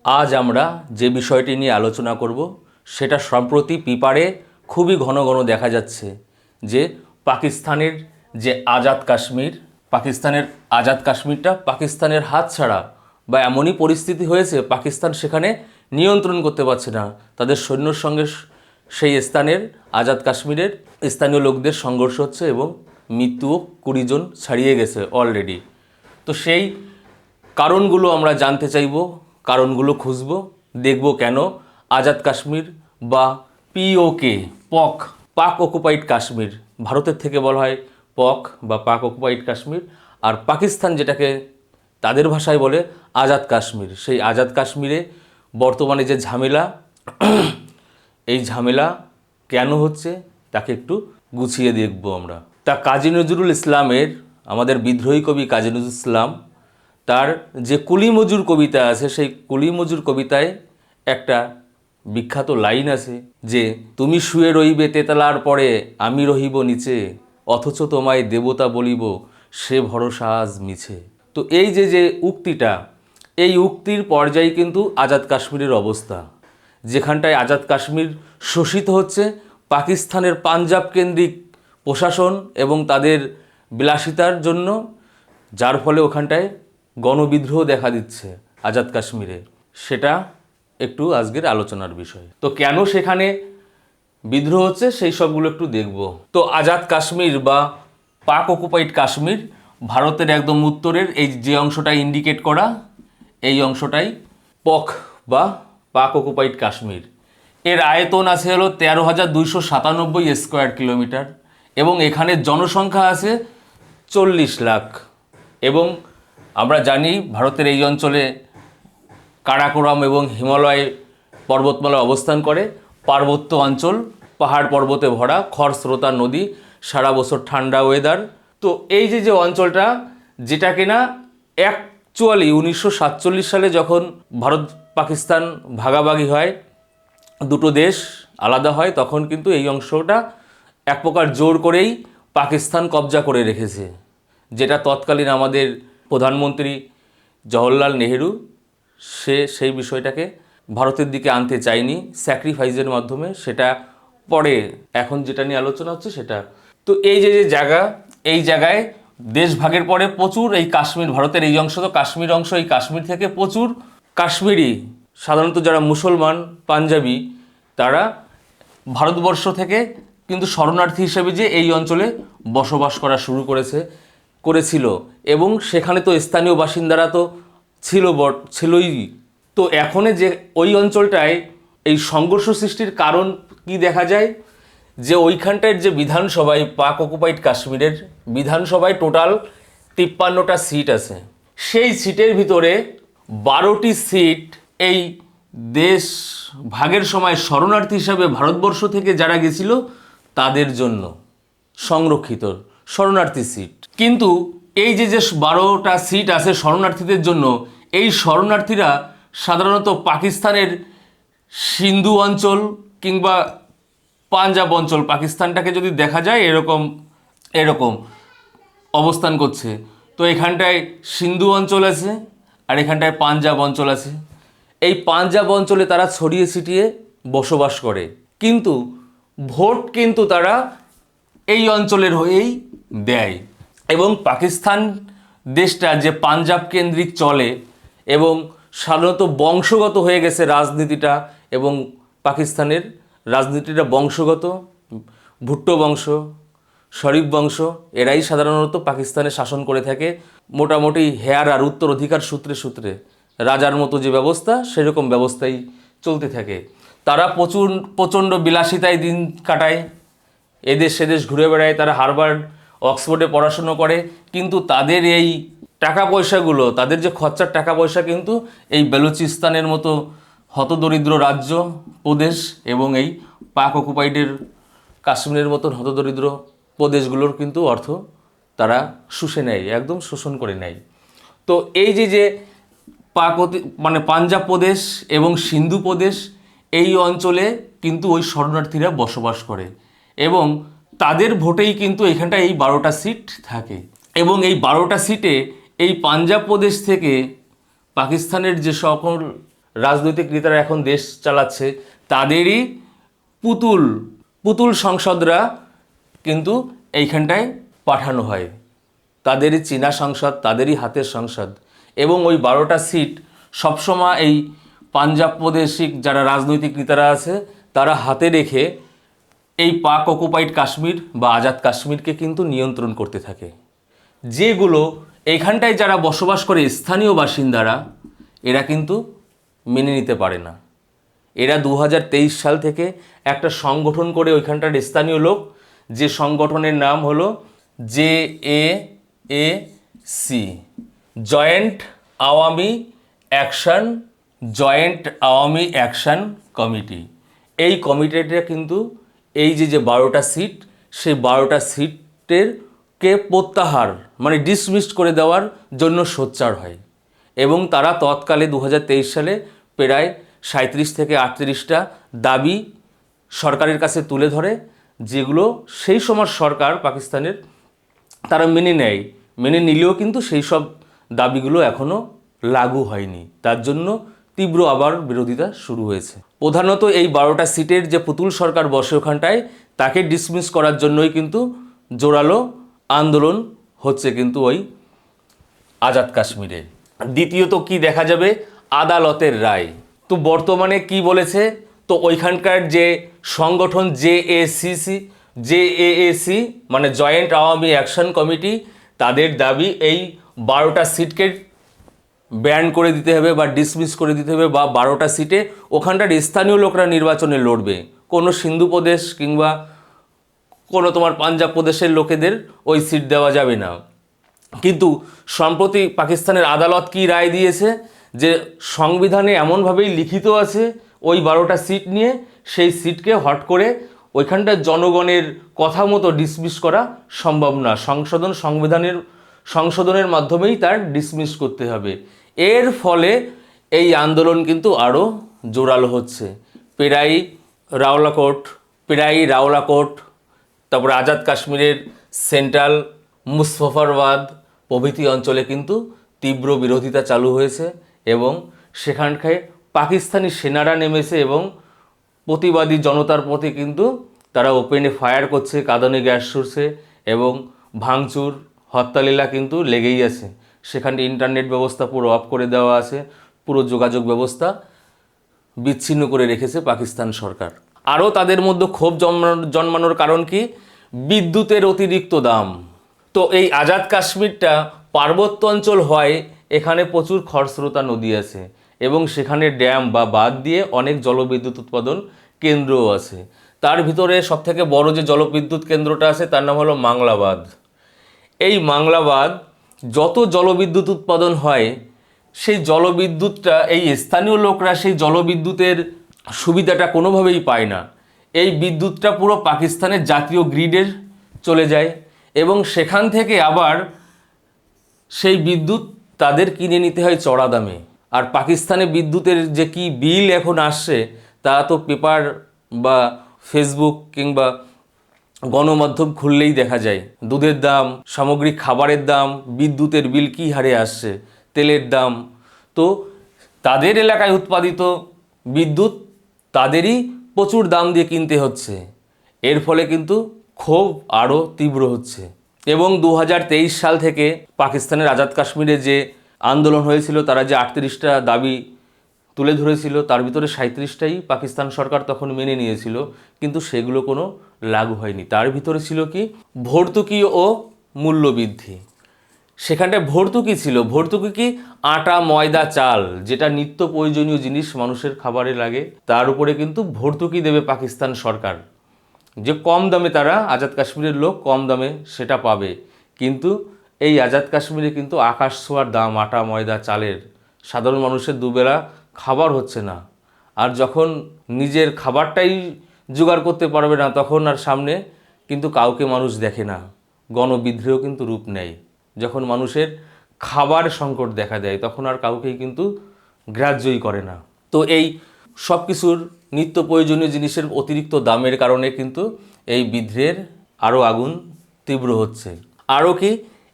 আজ আমরা যে বিষয়টি নিয়ে আলোচনা করব সেটা সম্প্রতি পেপারে খুবই ঘন ঘন দেখা যাচ্ছে যে পাকিস্তানের আজাদ কাশ্মীরটা পাকিস্তানের হাতছাড়া বা এমনই পরিস্থিতি হয়েছে পাকিস্তান সেখানে নিয়ন্ত্রণ করতে পারছে না। তাদের সৈন্যর সঙ্গে সেই স্থানের আজাদ কাশ্মীরের স্থানীয় লোকদের সংঘর্ষ হচ্ছে এবং মৃত্যুও 20 জন ছাড়িয়ে গেছে অলরেডি। তো সেই কারণগুলো আমরা জানতে চাইব, কারণগুলো খুঁজব, দেখব কেন আজাদ কাশ্মীর বা পিওকে পাক অকুপাইড কাশ্মীর, ভারতের থেকে বলা হয় পক বা পাক অকুপাইড কাশ্মীর, আর পাকিস্তান যেটাকে তাদের ভাষায় বলে আজাদ কাশ্মীর, সেই আজাদ কাশ্মীরে বর্তমানে যে ঝামেলা, এই ঝামেলা কেন হচ্ছে তাকে একটু গুছিয়ে দেখব আমরা। তা কাজী নজরুল ইসলামের, আমাদের বিদ্রোহী কবি কাজী নজরুল ইসলাম, তার যে কুলি মজুর কবিতা আছে সেই কুলি মজুর কবিতায় একটা বিখ্যাত লাইন আছে যে তুমি শুয়ে রইবে তেতালার পরে আমি রহিব নিচে, অথচ তোমায় দেবতা বলিব সে ভরসা আজ মিছে। তো এই যে উক্তিটা, এই উক্তির পর্যায়ে কিন্তু আজাদ কাশ্মীরের অবস্থা, যেখানটায় আজাদ কাশ্মীর শোষিত হচ্ছে পাকিস্তানের পাঞ্জাব কেন্দ্রিক প্রশাসন এবং তাদের বিলাসিতার জন্য, যার ফলে ওখানটায় গণবিদ্রোহ দেখা দিচ্ছে আজাদ কাশ্মীরে। সেটা একটু আজকের আলোচনার বিষয়। তো কেন সেখানে বিদ্রোহ হচ্ছে সেই সবগুলো একটু দেখব। তো আজাদ কাশ্মীর বা পাক অকুপাইড কাশ্মীর ভারতের একদম উত্তরের এই যে অংশটা ইন্ডিকেট করা, এই অংশটাই পক বা পাক অকুপাইড কাশ্মীর। এর আয়তন আছে হলো 13,297 স্কোয়ার কিলোমিটার এবং এখানে জনসংখ্যা আছে 40 লাখ। এবং আমরা জানি ভারতের এই অঞ্চলে কারাকোরাম এবং হিমালয় পর্বতমালা অবস্থান করে, পার্বত্য অঞ্চল, পাহাড় পর্বতে ভরা, খরস্রোতা নদী, সারা বছর ঠান্ডা ওয়েদার। তো এই যে অঞ্চলটা, যেটা কিনা অ্যাকচুয়ালি 1947 সালে যখন ভারত পাকিস্তান ভাগাভাগি হয়, দুটো দেশ আলাদা হয়, তখন কিন্তু এই অংশটা এক প্রকার জোর করেই পাকিস্তান কবজা করে রেখেছে, যেটা তৎকালীন আমাদের প্রধানমন্ত্রী জওহরলাল নেহেরু সেই বিষয়টাকে ভারতের দিকে আনতে চায়নি স্যাক্রিফাইসের মাধ্যমে। সেটা পরে, এখন যেটা নিয়ে আলোচনা হচ্ছে সেটা। তো এই যে জায়গা, এই জায়গায় দেশ ভাগের পরে প্রচুর এই কাশ্মীর, ভারতের এই অংশ তো কাশ্মীর অংশ, এই কাশ্মীর থেকে প্রচুর কাশ্মীরি, সাধারণত যারা মুসলমান পাঞ্জাবি, তারা ভারতবর্ষ থেকে কিন্তু শরণার্থী হিসেবে যে এই অঞ্চলে বসবাস করা শুরু করেছিল এবং সেখানে তো স্থানীয় বাসিন্দারা তো ছিলই। তো এখন যে ওই অঞ্চলটায় এই সংঘর্ষ সৃষ্টির কারণ কি দেখা যায়, যে ওইখানটায় যে বিধানসভায়, পাক অকুপাইড কাশ্মীরের বিধানসভায় টোটাল 53টা সিট আছে। সেই সিটের ভিতরে 12টি সিট এই দেশ ভাগের সময় শরণার্থী হিসাবে ভারতবর্ষ থেকে যারা গেছিল তাদের জন্য সংরক্ষিত শরণার্থী সিট। কিন্তু এই যে 12টা সিট আছে শরণার্থীদের জন্য, এই শরণার্থীরা সাধারণত পাকিস্তানের সিন্ধু অঞ্চল কিংবা পাঞ্জাব অঞ্চল, পাকিস্তানটাকে যদি দেখা যায় এরকম অবস্থান করছে। তো এখানটায় সিন্ধু অঞ্চল আছে আর এখানটায় পাঞ্জাব অঞ্চল আছে। এই পাঞ্জাব অঞ্চলে তারা ছড়িয়ে ছিটিয়ে বসবাস করে, কিন্তু ভোট কিন্তু তারা এই অঞ্চলের হয়েই দেয়। এবং পাকিস্তান দেশটা যে পাঞ্জাব কেন্দ্রিক চলে এবং সাধারণত বংশগত হয়ে গেছে রাজনীতিটা, এবং পাকিস্তানের রাজনীতিটা বংশগত। ভুট্টো বংশ, শরীফ বংশ, এরাই সাধারণত পাকিস্তানে শাসন করে থাকে, মোটামুটি হেয়ার আর উত্তরাধিকার সূত্রে রাজার মতো যে ব্যবস্থা, সেরকম ব্যবস্থাই চলতে থাকে। তারা প্রচণ্ড বিলাসিতায় দিন কাটায়, এদেশ সেদেশ ঘুরে বেড়ায়, তারা হার্ভার্ড অক্সফোর্ডে পড়াশুনো করে, কিন্তু তাদের এই টাকা পয়সাগুলো, তাদের যে খরচার টাকা পয়সা কিন্তু এই বেলুচিস্তানের মতো হতদরিদ্র রাজ্য প্রদেশ এবং এই পাক অকুপাইডের কাশ্মীরের মতন হতদরিদ্র প্রদেশগুলোর কিন্তু অর্থ তারা শুষে নেয়, একদম শোষণ করে নেয়। তো এই যে পাঞ্জাব প্রদেশ এবং সিন্ধু প্রদেশ, এই অঞ্চলে কিন্তু ওই শরণার্থীরা বসবাস করে এবং তাদের ভোটেই কিন্তু এখানটায় এই 12টা সিট থাকে। এবং এই 12টা সিটে এই পাঞ্জাব প্রদেশ থেকে পাকিস্তানের যে সকল রাজনৈতিক নেতারা এখন দেশ চালাচ্ছে, তাদেরই পুতুল পুতুল সংসদরা কিন্তু এইখানটায় পাঠানো হয়। তাদেরই চীনা সংসদ, তাদেরই হাতের সংসদ। এবং ওই 12টা সিট সবসময় এই পাঞ্জাব প্রদেশিক যারা রাজনৈতিক নেতারা আছে তারা হাতে রেখে এই পাক অকুপাইড কাশ্মীর বা আজাদ কাশ্মীরকে কিন্তু নিয়ন্ত্রণ করতে থাকে। যেগুলো এইখানটায় যারা বসবাস করে স্থানীয় বাসিন্দারা, এরা কিন্তু মেনে নিতে পারে না। এরা 2023 সাল থেকে একটা সংগঠন করে ওইখানটার স্থানীয় লোক, যে সংগঠনের নাম হলো JAAC, joint Awami action committee. এই কমিটিটা কিন্তু এই যে 12টা সিট, সেই 12টা সিটের কে প্রত্যাহার মানে ডিসমিসড করে দেওয়ার জন্য সোচ্চার হয়। এবং তারা তৎকালে 2023 সালে প্রায় 37 থেকে 38টা দাবি সরকারের কাছে তুলে ধরে, যেগুলো সেই সময় সরকার পাকিস্তানের তারা মেনে নিলেও কিন্তু সেই সব দাবিগুলো এখনও লাগু হয়নি। তার জন্য তীব্র আবার বিরোধিতা শুরু হয়েছে। প্রধানত এই 12টা সিটের যে পুতুল সরকার বসে ওখানটায়, তাকে ডিসমিস করার জন্যই কিন্তু জোরালো আন্দোলন হচ্ছে কিন্তু ওই আজাদ কাশ্মীরে। দ্বিতীয়ত কি দেখা যাবে, আদালতের রায়। তো বর্তমানে কি বলেছে, তো ওইখানকার যে সংগঠন JAAC মানে জয়েন্ট আওয়ামী অ্যাকশন কমিটি, তাদের দাবি এই 12টা সিটকে ব্যান করে দিতে হবে বা ডিসমিস করে দিতে হবে, বা 12টা সিটে ওখানটার স্থানীয় লোকরা নির্বাচনে লড়বে। কোনো সিন্ধু প্রদেশ কিংবা কোনো তোমার পাঞ্জাব প্রদেশের লোকেদের ওই সিট দেওয়া যাবে না। কিন্তু সম্প্রতি পাকিস্তানের আদালত কি রায় দিয়েছে, যে সংবিধানে এমনভাবেই লিখিত আছে ওই 12টা সিট নিয়ে, সেই সিটকে হট করে ওইখানটার জনগণের কথা মতো ডিসমিস করা সম্ভব না। সংশোধনের মাধ্যমেই তার ডিসমিস করতে হবে। এর ফলে এই আন্দোলন কিন্তু আরও জোরালো হচ্ছে। প্রায় রাওলাকোট, তারপরে আজাদ কাশ্মীরের সেন্ট্রাল মুজফফরাবাদ প্রভৃতি অঞ্চলে কিন্তু তীব্র বিরোধিতা চালু হয়েছে এবং সেখানকার পাকিস্তানি সেনারা নেমেছে এবং প্রতিবাদী জনতার প্রতি কিন্তু তারা ওপেনে ফায়ার করছে, কাঁদানে গ্যাস ছুড়ছে এবং ভাঙচুর হত্যালীলা কিন্তু লেগেই আছে। সেখানে ইন্টারনেট ব্যবস্থা পুরো অফ করে দেওয়া আছে, পুরো যোগাযোগ ব্যবস্থা বিচ্ছিন্ন করে রেখেছে পাকিস্তান সরকার। আরও তাদের মধ্যে ক্ষোভ জন্মানোর কারণ কি, বিদ্যুতের অতিরিক্ত দাম। তো এই আজাদ কাশ্মীরটা পার্বত্য অঞ্চল হয়, এখানে প্রচুর খরস্রোতা নদী আছে এবং সেখানে ড্যাম বা বাঁধ দিয়ে অনেক জলবিদ্যুৎ উৎপাদন কেন্দ্রও আছে। তার ভিতরে সবথেকে বড় যে জলবিদ্যুৎ কেন্দ্রটা আছে তার নাম হলো মাংলাবাদ। এই মাংলাবাদ যত জলবিদ্যুৎ উৎপাদন হয়, সেই জলবিদ্যুৎটা এই স্থানীয় লোকরা সেই জলবিদ্যুতের সুবিধাটা কোনোভাবেই পায় না। এই বিদ্যুৎটা পুরো পাকিস্তানের জাতীয় গ্রিডে চলে যায় এবং সেখান থেকে আবার সেই বিদ্যুৎ তাদের কিনে নিতে হয় চড়া দামে। আর পাকিস্তানে বিদ্যুতের যে কি বিল এখন আসছে, তা তো পেপার বা ফেসবুক কিংবা গণমাধ্যম খুললেই দেখা যায়। দুধের দাম, সামগ্রিক খাবারের দাম, বিদ্যুতের বিল কী হারে আসছে, তেলের দাম। তো তাদের এলাকায় উৎপাদিত বিদ্যুৎ তাদেরই প্রচুর দাম দিয়ে কিনতে হচ্ছে। এর ফলে কিন্তু ক্ষোভ আরও তীব্র হচ্ছে। এবং 2023 সাল থেকে পাকিস্তানের আজাদ কাশ্মীরে যে আন্দোলন হয়েছিল, তারা যে 38টা দাবি তুলে ধরেছিল, তার ভিতরে 37টাই পাকিস্তান সরকার তখন মেনে নিয়েছিল, কিন্তু সেগুলো কোনো লাগু হয়নি। তার ভিতরে ছিল কি, ভর্তুকি ও মূল্যবৃদ্ধি। সেখানটায় ভর্তুকি ছিল, ভর্তুকি কি, আটা, ময়দা, চাল, যেটা নিত্য প্রয়োজনীয় জিনিস মানুষের খাবারে লাগে, তার উপরে কিন্তু ভর্তুকি দেবে পাকিস্তান সরকার, যে কম দামে তারা আজাদ কাশ্মীরের লোক কম দামে সেটা পাবে। কিন্তু এই আজাদ কাশ্মীরে কিন্তু আকাশ ছোঁয়ার দাম আটা, ময়দা, চালের। সাধারণ মানুষের দুবেলা খাবার হচ্ছে না। আর যখন নিজের খাবারটাই জোগাড় করতে পারবে না, তখন আর সামনে কিন্তু কাউকে মানুষ দেখে না। গণবিদ্রোহ কিন্তু রূপ নেয়। যখন মানুষের খাবার সংকট দেখা দেয়, তখন আর কাউকেই কিন্তু গ্রাহ্যই করে না। তো এই সব কিছুর নিত্য প্রয়োজনীয় জিনিসের অতিরিক্ত দামের কারণে কিন্তু এই বিদ্রোহের আরও আগুন তীব্র হচ্ছে। আরও কি,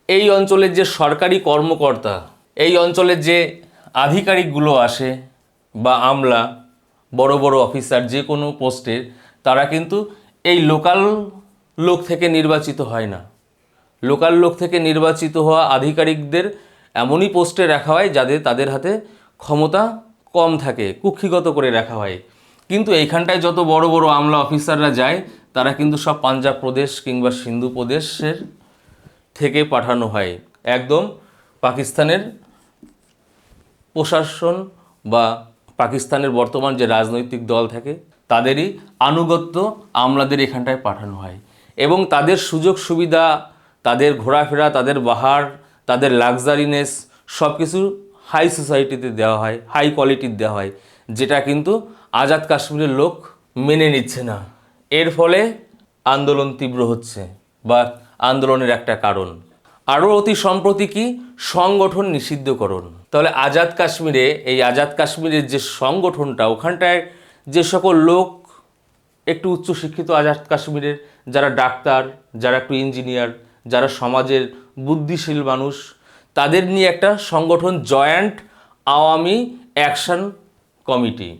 এই অঞ্চলের যে সরকারি কর্মকর্তা, এই অঞ্চলের যে আধিকারিকগুলো আসে, বা আমলা, বড় বড় অফিসার যে কোনো পোস্টের, তারা কিন্তু এই লোকাল লোক থেকে নির্বাচিত হয় না। লোকাল লোক থেকে নির্বাচিত হওয়া আধিকারিকদের এমনই পোস্টে রাখা হয় যাদের তাদের হাতে ক্ষমতা কম থাকে, কুক্ষিগত করে রাখা হয়। কিন্তু এইখানটায় যত বড় বড় আমলা অফিসাররা যায়, তারা কিন্তু সব পাঞ্জাব প্রদেশ কিংবা সিন্ধু প্রদেশের থেকে পাঠানো হয়। একদম পাকিস্তানের প্রশাসন বা পাকিস্তানের বর্তমান যে রাজনৈতিক দল থাকে তাদেরই আনুগত্য আমলাদের এখানটায় পাঠানো হয়। এবং তাদের সুযোগ সুবিধা, তাদের ঘোরাফেরা, তাদের বাহার, তাদের লাক্সারিনেস সব কিছু হাই সোসাইটিতে দেওয়া হয়, হাই কোয়ালিটির দেওয়া হয়, যেটা কিন্তু আজাদ কাশ্মীরের লোক মেনে নিচ্ছে না। এর ফলে আন্দোলন তীব্র হচ্ছে বা আন্দোলনের একটা কারণ। আরও অতি সম্প্রতি কি সংগঠন নিষিদ্ধকরণ। তাহলে আজাদ কাশ্মীরে, এই আজাদ কাশ্মীরের যে সংগঠনটা, ওখানটায় যে সকল লোক একটু উচ্চশিক্ষিত আজাদ কাশ্মীরের, যারা ডাক্তার, যারা একটু ইঞ্জিনিয়ার, যারা সমাজের বুদ্ধিশীল মানুষ, তাদের নিয়ে একটা সংগঠন জয়েন্ট আওয়ামী অ্যাকশন কমিটি,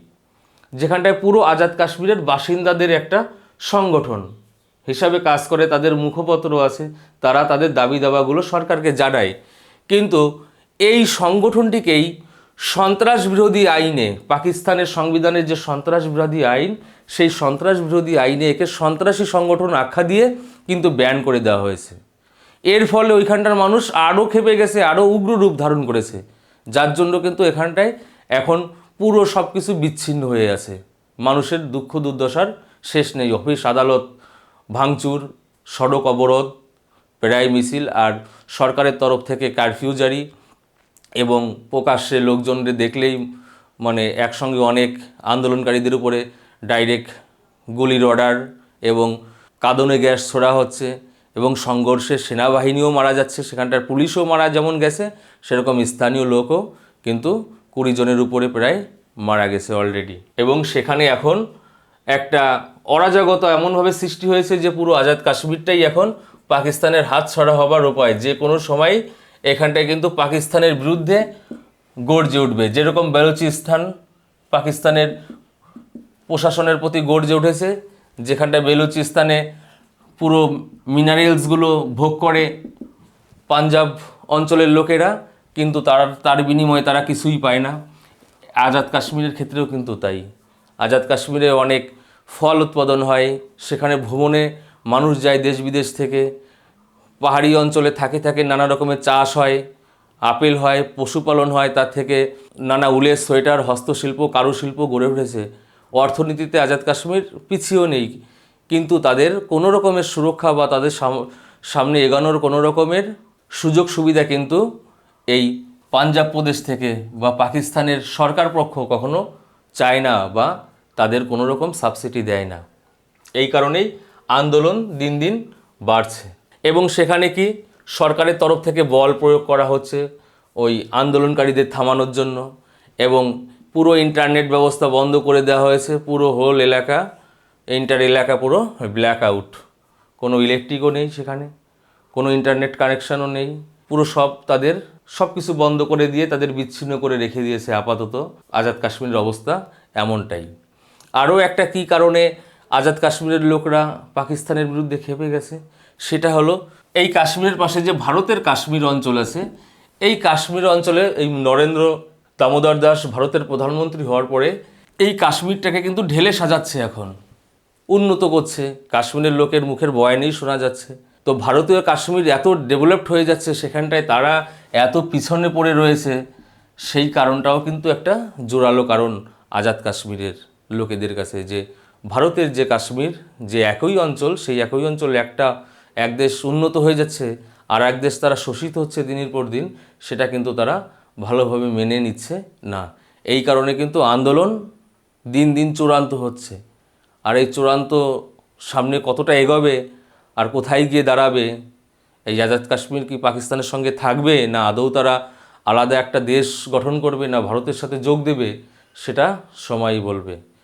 যেখানটায় পুরো আজাদ কাশ্মীরের বাসিন্দাদের একটা সংগঠন হিসাবে কাজ করে। তাদের মুখপত্র আছে, তারা তাদের দাবি দাবাগুলো সরকারকে জানায়। কিন্তু এই সংগঠনটিকেই সন্ত্রাস বিরোধী আইনে, পাকিস্তানের সংবিধানের যে সন্ত্রাস বিরোধী আইন, সেই সন্ত্রাস বিরোধী আইনে একে সন্ত্রাসী সংগঠন আখ্যা দিয়ে কিন্তু ব্যান করে দেওয়া হয়েছে। এর ফলে ওইখানটার মানুষ আরও খেপে গেছে, আরও উগ্র রূপ ধারণ করেছে, যার জন্য কিন্তু এখানটায় এখন পুরো সব কিছু বিচ্ছিন্ন হয়ে আছে। মানুষের দুঃখ দুর্দশার শেষ নেই। অফিস আদালত ভাঙচুর, সড়ক অবরোধ, প্রায় মিছিল, আর সরকারের তরফ থেকে কারফিউ জারি, এবং প্রকাশ্যে লোকজনদের দেখলেই মানে একসঙ্গে অনেক আন্দোলনকারীদের উপরে ডাইরেক্ট গুলির অর্ডার এবং কাঁদনে গ্যাস ছোড়া হচ্ছে, এবং সংঘর্ষে সেনাবাহিনীও মারা যাচ্ছে, সেখানটার পুলিশও মারা যেমন গেছে, সেরকম স্থানীয় লোকও কিন্তু 20 জনের উপরে প্রায় মারা গেছে অলরেডি। এবং সেখানে এখন একটা অরাজকতা এমনভাবে সৃষ্টি হয়েছে যে পুরো আজাদ কাশ্মীরটাই এখন পাকিস্তানের হাতছাড়া হবার উপায়। যে কোনো সময় এখানটায় কিন্তু পাকিস্তানের বিরুদ্ধে গর্জে উঠবে, যেরকম বেলুচিস্তান পাকিস্তানের প্রশাসনের প্রতি গর্জে উঠেছে, যেখানটায় বেলুচিস্তানে পুরো মিনারেলসগুলো ভোগ করে পাঞ্জাব অঞ্চলের লোকেরা, কিন্তু তার বিনিময়ে তারা কিছুই পায় না। আজাদ কাশ্মীরের ক্ষেত্রেও কিন্তু তাই। আজাদ কাশ্মীরে অনেক ফল উৎপাদন হয়, সেখানে ভ্রমণে মানুষ যায় দেশ বিদেশ থেকে। পাহাড়ি অঞ্চলে থাকে নানা রকমের চাষ হয়, আপেল হয়, পশুপালন হয়, তার থেকে নানা উলের সোয়েটার, হস্তশিল্প, কারুশিল্প গড়ে উঠেছে। অর্থনীতিতে আজাদ কাশ্মীর পিছিয়েও নেই, কিন্তু তাদের কোনো রকমের সুরক্ষা বা তাদের সামনে এগানোর কোনো রকমের সুযোগ সুবিধা কিন্তু এই পাঞ্জাব প্রদেশ থেকে বা পাকিস্তানের সরকার পক্ষ কখনো চায় না বা তাদের কোনো রকম সাবসিডি দেয় না। এই কারণেই আন্দোলন দিন দিন বাড়ছে। এবং সেখানে কি সরকারের তরফ থেকে বল প্রয়োগ করা হচ্ছে ওই আন্দোলনকারীদের থামানোর জন্য, এবং পুরো ইন্টারনেট ব্যবস্থা বন্ধ করে দেওয়া হয়েছে। পুরো হোল এলাকা, এলাকা পুরো ব্ল্যাক আউট, কোনো ইলেকট্রিকও নেই সেখানে, কোনো ইন্টারনেট কানেকশানও নেই। পুরো তাদের সব কিছু বন্ধ করে দিয়ে তাদের বিচ্ছিন্ন করে রেখে দিয়েছে আপাতত। আজাদ কাশ্মীরের অবস্থা এমনটাই। আরও একটা কী কারণে আজাদ কাশ্মীরের লোকরা পাকিস্তানের বিরুদ্ধে খেপে গেছে, সেটা হলো এই কাশ্মীরের পাশে যে ভারতের কাশ্মীর অঞ্চল আছে, এই কাশ্মীর অঞ্চলে এই নরেন্দ্র দামোদর দাস ভারতের প্রধানমন্ত্রী হওয়ার পরে এই কাশ্মীরটাকে কিন্তু ঢেলে সাজাচ্ছে, এখন উন্নত করছে। কাশ্মীরের লোকের মুখের বয়ানেই শোনা যাচ্ছে। তো ভারতীয় কাশ্মীর এত ডেভেলপড হয়ে যাচ্ছে, সেখানটায় তারা এত পিছনে পড়ে রয়েছে, সেই কারণটাও কিন্তু একটা জোরালো কারণ আজাদ কাশ্মীরের লোকেদের কাছে, যে ভারতের যে কাশ্মীর, যে একই অঞ্চল, সেই একই অঞ্চল এক দেশ উন্নত হয়ে যাচ্ছে আর এক দেশ তারা শোষিত হচ্ছে দিনের পর দিন, সেটা কিন্তু তারা ভালোভাবে মেনে নিচ্ছে না। এই কারণে কিন্তু আন্দোলন দিন দিন চূড়ান্ত হচ্ছে। আর এই চূড়ান্ত সামনে কতটা এগোবে আর কোথায় গিয়ে দাঁড়াবে, এই আজাদ কাশ্মীর কি পাকিস্তানের সঙ্গে থাকবে, না আদৌ তারা আলাদা একটা দেশ গঠন করবে, না ভারতের সাথে যোগ দেবে, সেটা সময়ই বলবে।